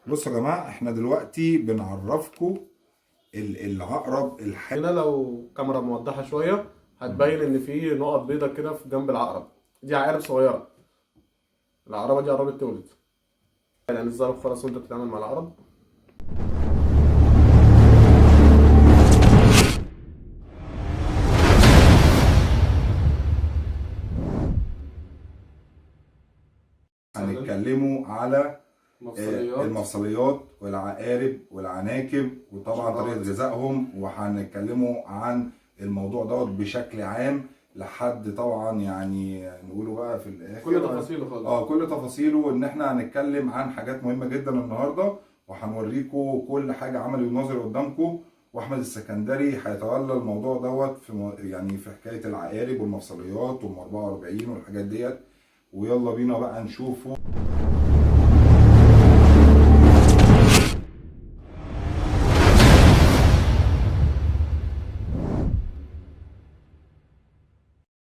بصوا يا جماعة، احنا دلوقتي بنعرفكم العقرب هنا لو كاميرا موضحة شوية هتبين إن في نقط بيضة كده في جنب العقرب. دي عقارب صغيرة. العقربة دي قربت تولد. يعني ازاي الفرس وانت بتتعامل مع العقرب؟ هنتكلموا على مفصليات. المفصليات والعقارب والعناكب، وطبعا طريقة شعرات. غذائهم، وهنتكلموا عن الموضوع دوت بشكل عام لحد طبعا يعني نقوله بقى في الاخر كل تفاصيله خالص. كل تفاصيله. ان احنا هنتكلم عن حاجات مهمة جدا النهاردة، وهنوريكم كل حاجة عملي ونظري قدامكم. واحمد السكندري هيتولى الموضوع دوت في يعني في حكاية العقارب والمفصليات وام 44 والحاجات ديت. ويلا بينا بقى نشوفه.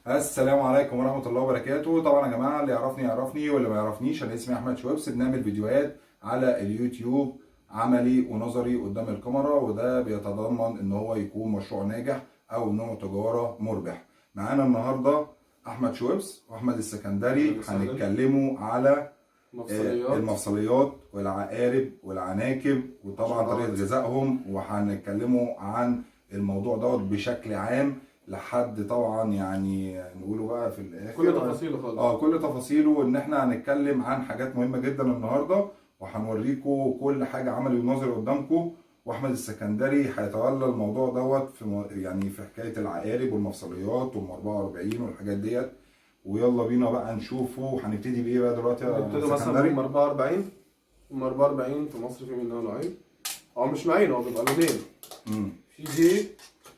السلام عليكم ورحمة الله وبركاته. طبعا يا جماعة، اللي يعرفني يعرفني واللي ما يعرفنيش، أنا اسمي أحمد شويبس. بنعمل فيديوهات على اليوتيوب عملي ونظري قدام الكاميرا، وده بيتضمن إن هو يكون مشروع ناجح أو نوع تجارة مربح. معانا النهاردة أحمد شويبس وأحمد السكندري. هنتكلموا على مفصليات. المفصليات والعقارب والعناكب، وطبعا شعرات. طريقة غذائهم. وهنتكلموا عن الموضوع دوت بشكل عام لحد طبعا يعني نقوله بقى في الاخر كل تفاصيله خالص. كل تفاصيله. ان احنا هنتكلم عن حاجات مهمة جدا النهاردة، وهنوريكم كل حاجة عملي ونظري قدامكم. واحمد السكندري هيتولى الموضوع دوت في يعني في حكاية العقارب والمفصليات وام 44 والحاجات ديت. ويلا بينا بقى نشوفه. هنبتدي بايه بقى دلوقتي نبتدي يا مثلا سكندري؟ بأم 44. أم 44 في مصر في منها نوعين. هو مش نوعين، هو بيبقى لونين. في دي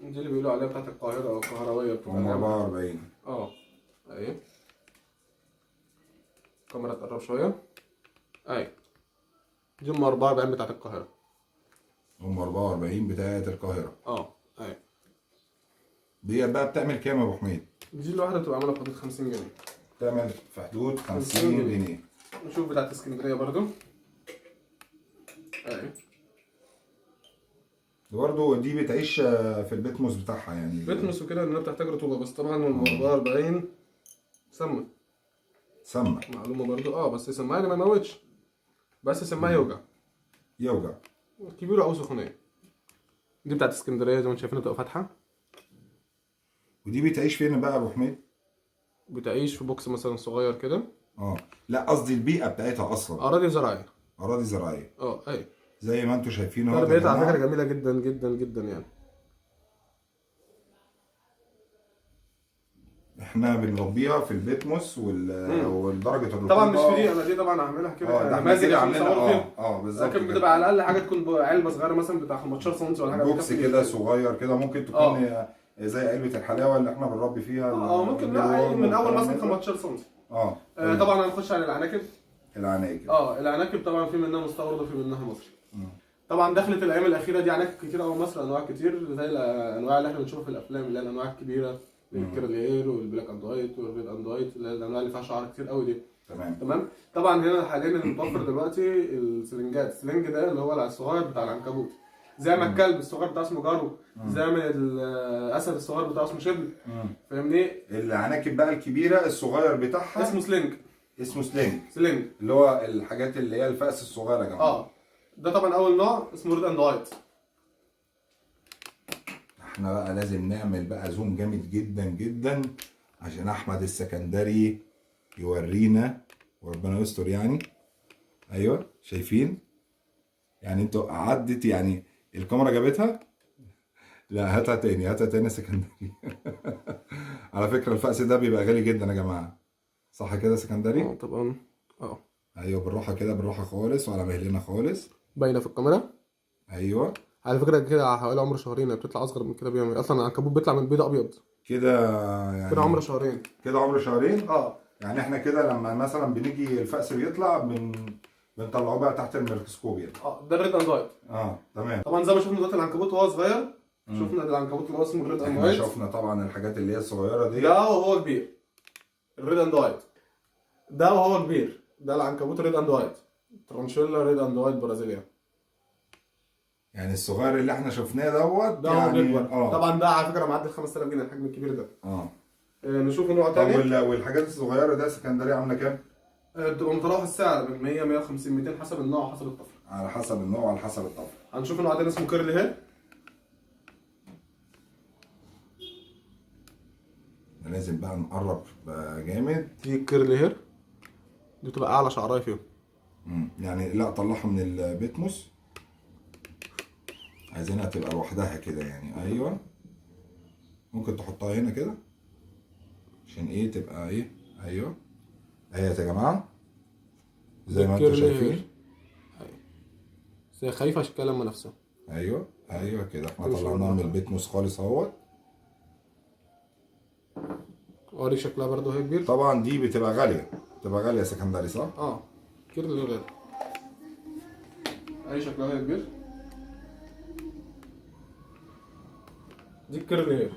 اللي بيقولوا عليها بتاعت القاهرة أو القهروية، بتبقى ام ناعمة. 44. أهي. الكاميرا تقرب شوية. أهي. دي أم 44 بتاعت القاهرة. ام 44 بتاعت القاهرة. أهي. ديت بقى بتعمل كام يا ابو حميد؟ دي الواحدة بتبقى عاملة في حدود 50 جنيه. بتعمل في حدود 50 50 جنيه. جنيه. نشوف بتاعت اسكندرية برضو. أهي. برضه دي بتعيش في البيتموس بتاعها يعني. بتمس وكده لأنها بتحتاج رطوبة، بس طبعا أم 44 سمة. سمة. معلومة برضو بس يسمها يعني ما يموتش، بس يسمها يوجع. يوجع. كبيرة أو سخونية. دي بتاعت اسكندرية زي ما انتم شايفين بتبقى فاتحة. ودي بتعيش فين بقى يا ابو حميد؟ بتعيش في بوكس مثلا صغير كده. لا، قصدي البيئة بتاعتها اصلا. أراضي زراعية. اراضي زراعية. أي. زي ما انتم شايفين اهو يا تربيتها على فكرة جماعة. جميلة جدا جدا جدا يعني. احنا بنربيها في البيتموس والدرجة الرطوبة. طبعا مش فري، انا دي طبعا هعملها كده ده احنا نماذج كده عشان عاملينها نصور فيها. بالظبط لكن كده. بتبقى على الأقل حاجة تكون علبة صغيرة مثلا بتاع 15 سم ولا حاجة. بوكس كده صغير كده، ممكن تكون زي علبة الحلاوة اللي احنا بنربي فيها. ممكن لا من أول مثلا 15 سم. طبعا هنخش على العناكب. العناكب. العناكب طبعا في منها مستورد وفي منها مصري. طبعا دخلت الايام الاخيره دي عناكب كتير قوي مصر، انواع كتير زي الانواع اللي احنا بنشوفها في الافلام، اللي هي الانواع الكبيره، الكيرلير والبلاك اند وايت والريد اند وايت، اللي هي الانواع اللي فيها شعر كتير قوي دي. تمام. طبعا هنا حاليا المتوفر دلوقتي السلنجات. السلنج ده اللي هو الصغير بتاع العنكبوت، زي ما الكلب الصغير بتاعه اسمه جارو، زي ما الاسد الصغير بتاعه اسمه شبل. فاهمني؟ العناكب بقى الكبيره الصغير بتاعها اسمه سلنج. اسمه سلنج. سلنج اللي هو الحاجات اللي هي الفأس الصغيره يا جماعه. ده طبعا اول نوع اسمه ريد اند وايت. احنا بقى لازم نعمل بقى زوم جامد جدا جدا عشان احمد السكندري يورينا، وربنا يستر يعني. ايوه شايفين يعني؟ انتوا عدت يعني الكاميرا جابتها. لا هاتها تاني، هاتها تاني يا سكندري. على فكره الفأس ده بيبقى غالي جدا يا جماعه، صح كده يا سكندري؟ طبعا. ايوه بالراحه كده، بالراحه خالص وعلى مهلنا خالص. باينه في الكاميرا. ايوه. على فكره كده حوالي عمر شهرين، بتطلع اصغر من كده بيومين. اصلا العنكبوت بيطلع من بيضه ابيض كده يعني. كده عمر شهرين. كده عمر شهرين. يعني احنا كده لما مثلا بنيجي الفأس بيطلع بنطلعوه بقى تحت الميكروسكوب يعني. ده الريد اند وايت. تمام. طبعا زي ما شفنا دلوقتي العنكبوت وهو صغير، شفنا العنكبوت اللي هو اسمه الريد اند وايت. احنا شفنا طبعا الحاجات اللي هي الصغيره دي. ده وهو كبير الريد اند وايت. ده وهو كبير ده العنكبوت الريد اند وايت. ترانشيلا ريد اند وايت برازيليا. يعني الصغير اللي احنا شفناه دوت ده هو يعني بيكبر طبعا، ده على فكره معدي ال 5000 جنيه الحجم الكبير ده. اه. نشوف نوع طب تاني. والحاجات الصغيره ده سكندري عامله كام؟ بتبقى متراوح السعر من 100 150 200 حسب النوع وحسب الطفل. على حسب النوع وعلى حسب الطفل. هنشوف نوع تاني اسمه كيرلي هير. لازم بقى نقرب بقى جامد. دي كيرلي هير، دي بتبقى اعلى شعرايه فيهم. يعني لا طلعها من البيتموس، عايزينها تبقى لوحدها كده يعني. ايوه ممكن تحطها هنا كده عشان ايه تبقى ايه. ايوه اهيت يا جماعه زي ما انتم شايفين. بس هي خايفه عشان كده لما نفسها. ايوه كده احنا طلعناها من البيتموس خالص اهوت. وري شكلها برضه هي كبير. طبعا دي بتبقى غاليه، بتبقى غاليه سكندري صح؟ كيرلي غير اي شكلها هي كبير. دي الكيرلي هير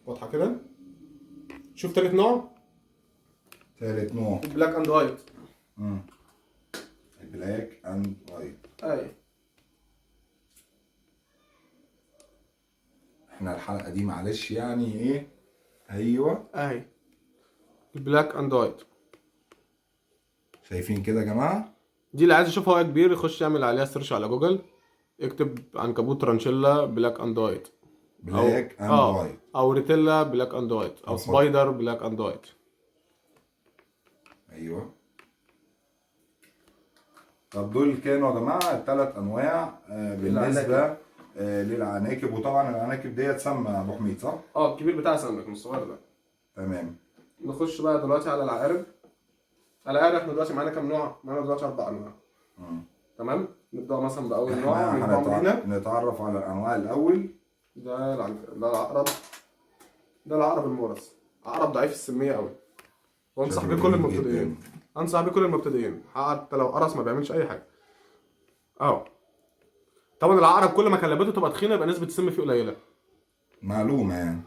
واضحه كده. شوف تالت نوع. تالت نوع بلاك اند وايت. البلاك اند وايت. احنا الحلقه دي معلش يعني ايه. ايوه اهي البلاك اند وايت. شايفين كده يا جماعه. دي اللي عايز يشوفها وهي كبير يخش يعمل عليها سيرش على جوجل، اكتب عنكبوت ترانشيلا بلاك اند وايت، بلاك اند وايت، او ريتيلا بلاك اند وايت، او سبايدر بلاك اند وايت. ايوه. طب دول كانوا يا جماعه الثلاث انواع بالنسبه للعناكب. وطبعا العناكب ديت سمى ابو حميد صح؟ الكبير بتاع سمك مش الصغير ده. تمام. نخش بقى دلوقتي على العقارب. العقارب احنا دلوقتي معانا كام نوع؟ معانا دلوقتي 4 انواع. تمام. نبدا مثلا باول نوع من بعضينا. نتعرف على الانواع الاول. ده العقرب. ده العقرب المورس، عقرب ضعيف السميه قوي، وانصح بيه كل المبتدئين. انصح بيه كل المبتدئين حتى لو قرص ما بيعملش اي حاجه. طبعا العقرب كل ما كلبته تبقى تخينه يبقى نسبه السم فيه قليله. معلومه يعني.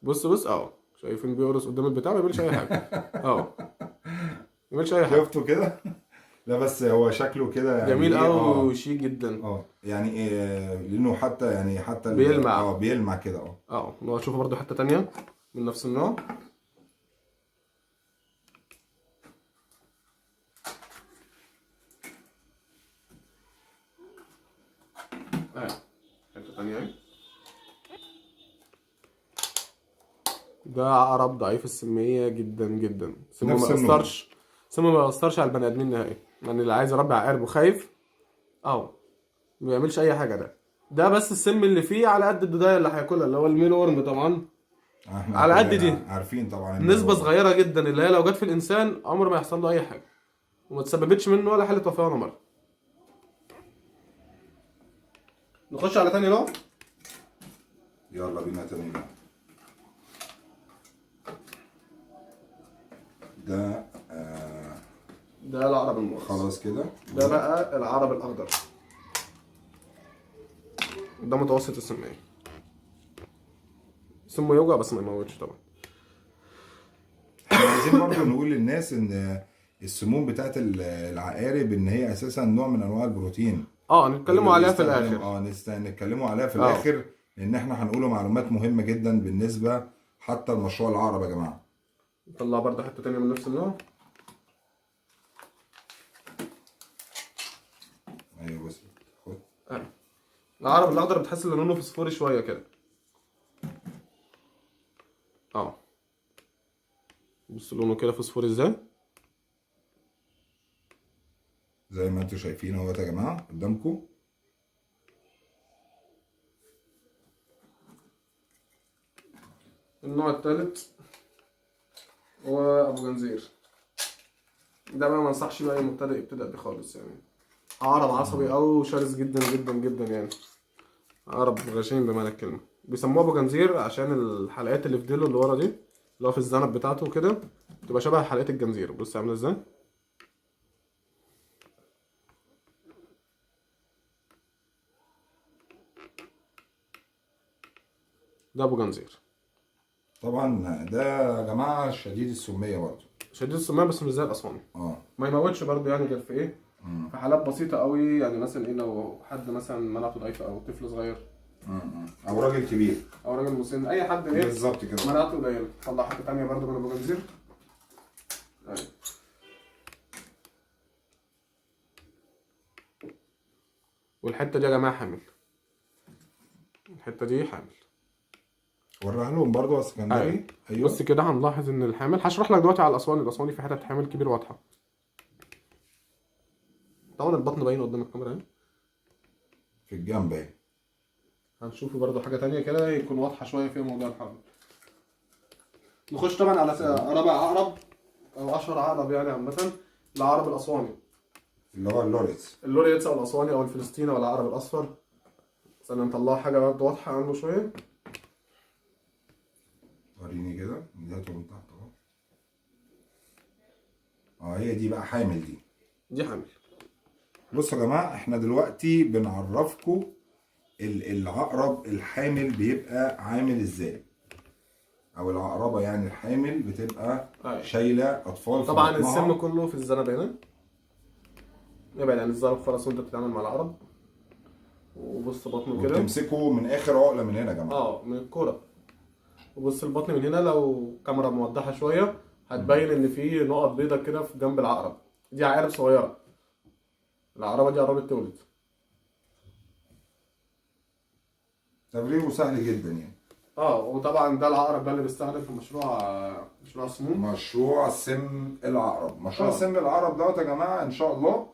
بص شايفين بيقرص قدام البتاع ما بيعملش اي حاجه. ما بيعملش اي حاجه. شفتوا كده؟ لا بس هو شكله كده يعني جميل قوي وشيك جدا. يعني لانه حتى يعني حتى بيلمع. بيلمع كده. نشوف برضو حته تانية من نفس النوع. حته تانية اهي. ده عقرب ضعيف السميه جدا جدا، سمه ما يأثرش على البني ادمين نهائي. يعني اللي عايز يربي عقارب وخايف ما بيعملش اي حاجه. ده بس السم اللي فيه على قد الدودايه اللي هياكلها، اللي هو الميل ورم طبعا. على قد دي عارفين طبعا نسبه صغيره جدا اللي هي لو جت في الانسان عمر ما يحصل له اي حاجه، وما تسببتش منه ولا حاله وفاه ولا مرض. نخش على تاني نوع. يلا بينا تاني نوع. ده العقرب المورس. خلاص كده. ده بقى العقرب الاخضر. ده متوسط السميه، سمه يوجع بس ما يموتش طبعا. احنا عايزين برضه نقول للناس ان السموم بتاعت العقارب ان هي اساسا نوع من انواع البروتين. نتكلموا عليها في الاخر. نتكلموا عليها في الاخر لان احنا هنقوله معلومات مهمه جدا بالنسبه حتى لمشروع العقرب يا جماعه. نطلع برضه حته تانية من نفس النوع. ايوه بس خد. العقرب الاخضر بتحس ان لونه فسفوري شويه كده. بص لونه كده فسفوري ازاي. زي ما انتم شايفين اهوت يا جماعه قدامكم. النوع الثالث هو ابو جنزير. ده بقى ما انصحش بقى اي مبتدئ يبتدأ بيه خالص، يعني عقرب عصبي او شرس جدا جدا جدا، يعني عقرب غشيم بمعنى الكلمه. بيسموه ابو جنزير عشان الحلقات اللي في ديله اللي ورا دي اللي هو في الذنب بتاعته كده تبقى شبه حلقات الجنزير. بص عامله ازاي. ده ابو جنزير. طبعا ده يا جماعه شديد السميه برضه. شديد السميه بس مش زي الاسواني. ما يموتش برضه يعني غير في ايه؟ في حالات بسيطه قوي، يعني مثلا ايه لو حد مثلا مناعته ضعيفه او طفل صغير او راجل كبير او راجل مسن، اي حد ايه بالظبط كده مناعته قليله. طلع حاجه ثانيه برضه من البوجنزير. أيوة. والحته دي يا جماعه حامل، الحته دي حامل. وريها لهم برضه يا اسكندري. ايوه بص كده هنلاحظ ان الحامل، هشرح لك دلوقتي على الاسواني. الاسواني في حتت حامل كبير واضحه. طبعا البطن باين قدام الكاميرا اهي في الجنب اهي. هنشوفه برضو حاجه تانية كده يكون واضحه شويه في موضوع الحمل. نخش طبعا على رابع عقرب او اشهر عقرب يعني عامه، العقرب الاسواني اللي هو اللوريتس. اللوريتس او الاسواني او الفلسطيني او العقرب الاصفر. استنى نطلع حاجه برضو واضحه عنه شويه. وريني كده بدايته من تحت اهو. هي دي بقى حامل دي حامل. بصوا يا جماعه، احنا دلوقتي بنعرفكم العقرب الحامل بيبقى عامل ازاي، او العقربه يعني الحامل بتبقى شايله اطفال طبعا السم كله في الذنب هنا. ابعد عن الذنب خالص وانت بتتعامل مع العقرب. وبص بطنه كده، وتمسكه من اخر عقله من هنا يا جماعه. من الكوره. وبص البطن من هنا، لو كاميرا موضحه شويه هتبين ان في نقط بيضه كده في جنب العقرب. دي عقارب صغيره، العقربه دي قربت تولد. تبريره سهل جدا يعني. وطبعا ده العقرب ده اللي بيستخدم في مشروع السموم. مشروع سم العقرب. مشروع سم العقرب دوت يا جماعه ان شاء الله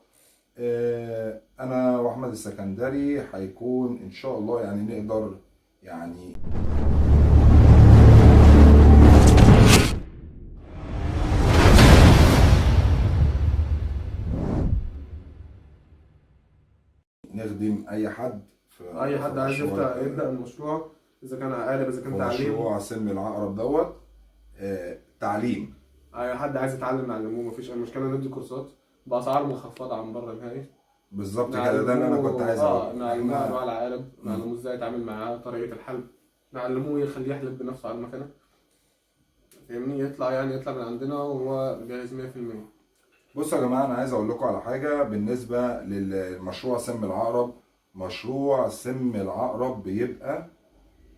انا واحمد السكندري هيكون ان شاء الله يعني نقدر يعني نخدم اي حد عايز يبدا المشروع، اذا كان عقارب اذا كان تعليم. مشروع سم العقرب دوت تعليم. اي حد عايز يتعلم نعلموه، مفيش اي مشكله. ندي كورسات باسعار مخفضه عن بره نهائي. بالظبط كده، ده اللي انا كنت عايز اقوله. نعلموه انواع العقارب، نعلموه ازاي يتعامل معاه، طريقه الحلب، نعلموه يخليه يحلب بنفسه على المكنه. فاهمني؟ يطلع من عندنا وهو جاهز 100%. بصوا يا جماعه، انا عايز اقول لكم على حاجه بالنسبه للمشروع سم العقرب. مشروع سم العقرب بيبقى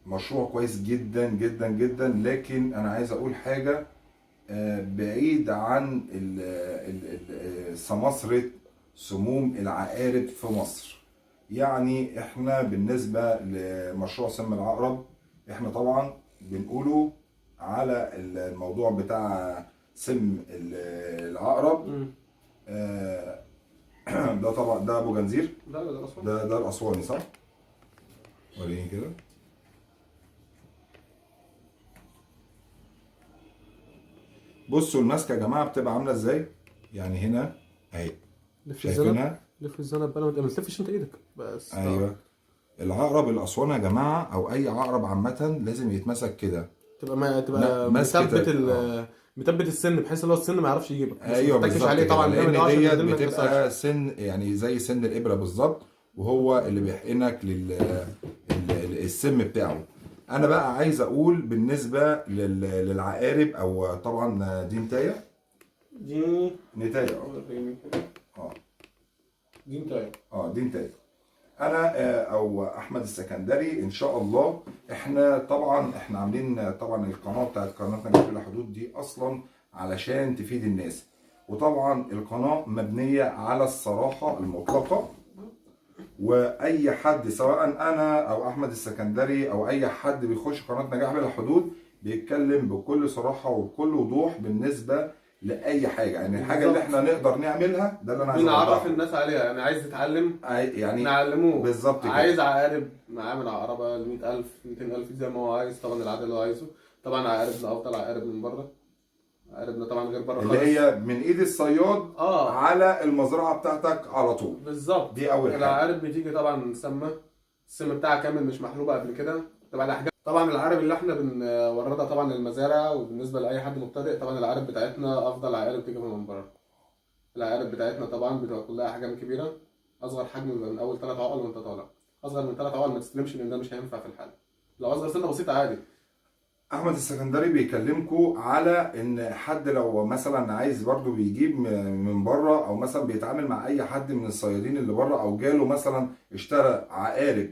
مشروع كويس جدا جدا جدا، لكن انا عايز اقول حاجه بعيد عن سماسرة سموم العقارب في مصر. يعني احنا بالنسبة لمشروع سم العقرب احنا طبعا بنقوله على الموضوع بتاع سم العقرب. ده طبعا ده ابو جنزير، ده الاسواني صح؟ وريني كده. بصوا الماسكه يا جماعه بتبقى عامله ازاي. يعني هنا اهي شايفينها. لف الذنب بقى، ما تلفش انت ايدك بس. ايوه. العقرب الاسواني يا جماعه او اي عقرب عامه لازم يتمسك كده، تبقى مثبت السن، بحيث ان هو السن ما يعرفش يجيبك. ايوه بالظبط عليه طبعا، لان ديت بتبقى سن يعني زي سن الابره بالظبط، وهو اللي بيحقنك السم بتاعه. انا بقى عايز اقول بالنسبه للعقارب، او طبعا دي نتايه. دي نتايه دي نتايه. انا او احمد السكندري ان شاء الله احنا طبعا عاملين طبعا القناه بتاعت قناه نجاح بلا حدود دي اصلا علشان تفيد الناس، وطبعا القناه مبنيه على الصراحه المطلقه. واي حد سواء انا او احمد السكندري او اي حد بيخش قناه نجاح بلا حدود بيتكلم بكل صراحه وبكل وضوح بالنسبه لاي حاجه. يعني الحاجه اللي احنا نقدر نعملها ده اللي انا عايز نعرف الناس عليها. يعني عايز تتعلم يعني نعلموه بالظبط كده. عايز عقارب معاه من عقربه ل 100,000 200,000 زي ما هو عايز، طبعا العدد اللي هو عايزه. طبعا عقاربنا افضل عقارب من بره، عقاربنا طبعا غير بره خالص، اللي هي من ايد الصياد على المزرعه بتاعتك على طول. بالظبط، دي اول حاجه. العقارب بتيجي طبعا سامه، السم بتاعها كامل مش محلوبه قبل كده، تبقى الاحجام. طبعا العقارب اللي احنا بنوردها طبعا للمزارع، وبالنسبه لاي حد مبتدئ طبعا العقارب بتاعتنا افضل عقارب تيجي من بره. العقارب بتاعتنا طبعا بتبقى كلها احجام كبيره، اصغر حجم بيبقى من اول 3 عقل وانت طالع. اصغر من 3 عقل ما تستلمش، لان ده مش هينفع في الحال. لو اصغر سنه بسيطه عادي، احمد السكندري بيكلمكم على ان حد لو مثلا عايز برضو بيجيب من بره، او مثلا بيتعامل مع اي حد من الصيادين اللي بره، او جاله مثلا اشترى عقارب،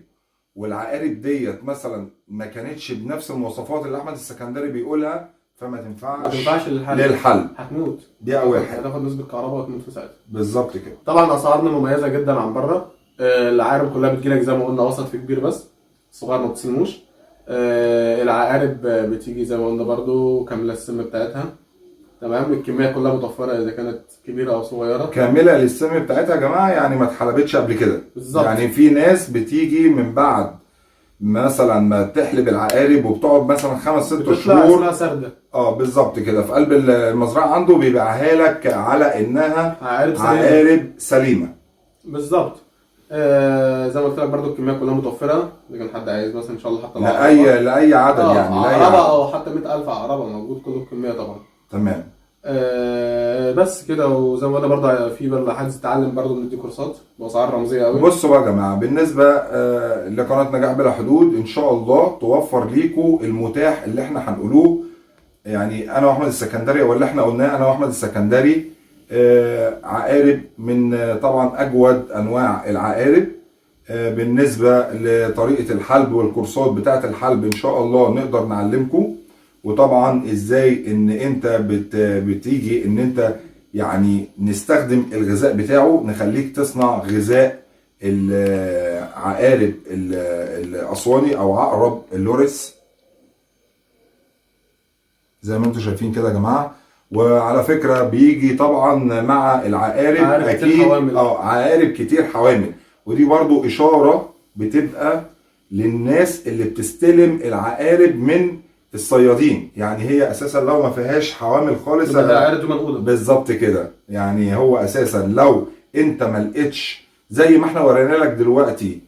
والعقارب ديت مثلا ما كانتش بنفس المواصفات اللي احمد السكندري بيقولها، فما ما تنفعش تنفعش للحل. هتموت. دي اول حاجه. هتاخد نسبه كهرباء وتموت في ساعتها. بالظبط كده. طبعا اسعارنا مميزه جدا عن بره. العقارب كلها بتجيلك زي ما قلنا وسط في كبير، بس صغير ما بتسلموش. العقارب بتيجي زي ما قلنا برضو كامله السم بتاعتها، تمام. الكميه كلها متوفره اذا كانت كبيره او صغيره. كامله للسم بتاعتها يا جماعه، يعني ما اتحلبتش قبل كده. بالظبط. يعني في ناس بتيجي من بعد مثلا ما تحلب العقارب وبتقعد مثلا 5-6 بتطلع شهور. اسمها سرده. بالظبط كده، في قلب المزرعه عنده بيبيعها لك على انها عقارب سليمه. عقارب سليمه. بالظبط. زي ما قلت لك برضو الكميه كلها متوفره، اذا كان حد عايز مثلا ان شاء الله حتى لو لاي عدد يعني لاي عقربه عدد. او حتى 100,000 عقربه موجود كله الكميه طبعا. تمام. بس كده. وزي ما قلنا برضه في برضه حد تتعلم برضه بندي كورسات باسعار رمزيه قوي. بصوا بقى يا جماعه، بالنسبه لقناه نجاح بلا حدود، ان شاء الله توفر ليكم المتاح اللي احنا هنقولوه. يعني انا واحمد السكندري، ولا احنا قلناه انا واحمد السكندري، عقارب من طبعا اجود انواع العقارب. بالنسبه لطريقه الحلب والكورسات بتاعه الحلب ان شاء الله نقدر نعلمكم. وطبعا ازاي ان انت بتيجي ان انت يعني نستخدم الغذاء بتاعه، نخليك تصنع غذاء العقارب الاسواني او عقرب اللورس زي ما انتم شايفين كده يا جماعه. وعلى فكره بيجي طبعا مع العقارب اكيد عقارب كتير حوامل، ودي برضو اشاره بتبقى للناس اللي بتستلم العقارب من الصيادين. يعني هي اساسا لو ما فيهاش حوامل خالص العقارب دي منقوله. بالظبط كده. يعني هو اساسا لو انت ما لقيتش زي ما احنا ورينا لك دلوقتي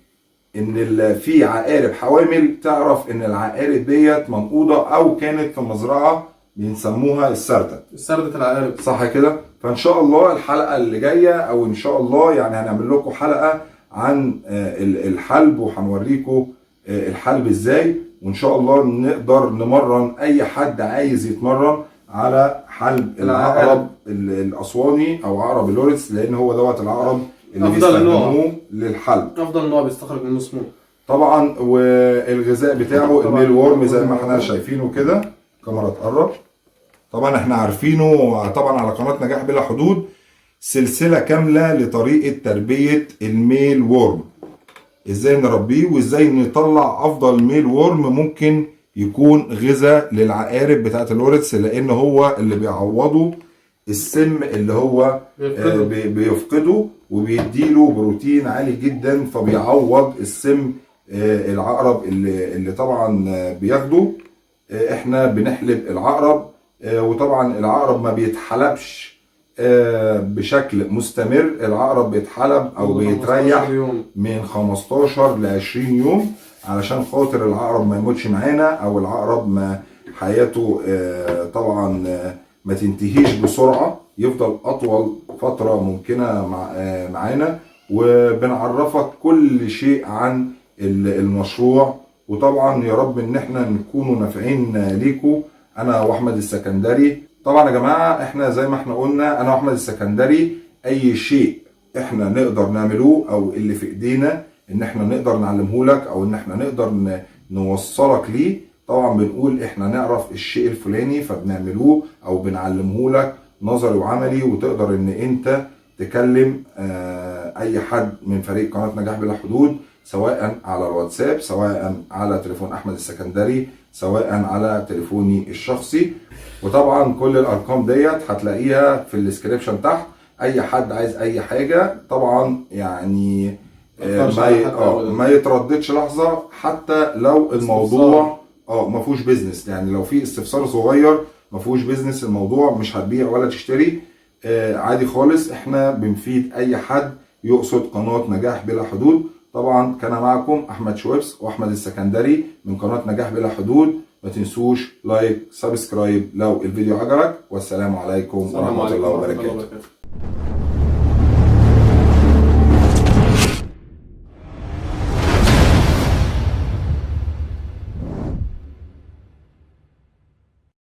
ان في عقارب حوامل، تعرف ان العقارب ديت منقوضه او كانت في مزرعه بنسموها السردة العقارب، صح كده. فان شاء الله الحلقه اللي جايه، او ان شاء الله يعني هنعمل لكم حلقه عن الحلب، وهنوريكم الحلب ازاي، وان شاء الله نقدر نمرن اي حد عايز يتمرن على حلب العقرب الاسواني او عقرب اللورس، لان هو دوت العقرب اللي بيستخدموه للحلب. افضل نوع بيستخرج منه سموم طبعا. والغذاء بتاعه الميل وورم زي ما احنا شايفينه كده. الكاميرا تقرب. طبعا احنا عارفينه طبعا على قناه نجاح بلا حدود سلسله كامله لطريقه تربيه الميل وورم، ازاي نربيه وازاي نطلع افضل ميل وورم ممكن يكون غذاء للعقارب بتاعه اللورتس، لان هو اللي بيعوضه السم اللي هو بيفقده، وبيديله بروتين عالي جدا، فبيعوض السم العقرب اللي طبعا بياخده. احنا بنحلب العقرب، وطبعا العقرب ما بيتحلبش بشكل مستمر. العقرب بيتحلب او بيتريح من 15 ل 20 يوم علشان خاطر العقرب ما يموتش معانا، او العقرب ما حياته طبعا ما تنتهيش بسرعة، يفضل اطول فترة ممكنة معانا. وبنعرفك كل شيء عن المشروع، وطبعا يا رب ان احنا نكونوا نافعين ليكم انا واحمد السكندري. طبعا يا جماعه احنا زي ما احنا قلنا انا واحمد السكندري اي شيء احنا نقدر نعملوه او اللي في ايدينا ان احنا نقدر نعلمه لك او ان احنا نقدر نوصلك ليه، طبعا بنقول احنا نعرف الشيء الفلاني فبنعملوه او بنعلمه لك نظري وعملي، وتقدر ان انت تكلم اي حد من فريق قناه نجاح بلا حدود، سواء على الواتساب، سواء على تليفون احمد السكندري، سواء على تليفوني الشخصي. وطبعا كل الارقام ديت هتلاقيها في الديسكريبشن تحت. اي حد عايز اي حاجه طبعا يعني ما يترددش لحظه، حتى لو الموضوع ما فيهوش بيزنس. يعني لو في استفسار صغير ما فيهوش بيزنس، الموضوع مش هتبيع ولا تشتري، عادي خالص. احنا بنفيد اي حد يقصد قناه نجاح بلا حدود. طبعا كان معكم احمد شويبس واحمد السكندري من قناه نجاح بلا حدود. ما تنسوش لايك سبسكرايب لو الفيديو عجبك، والسلام عليكم ورحمه الله وبركاته.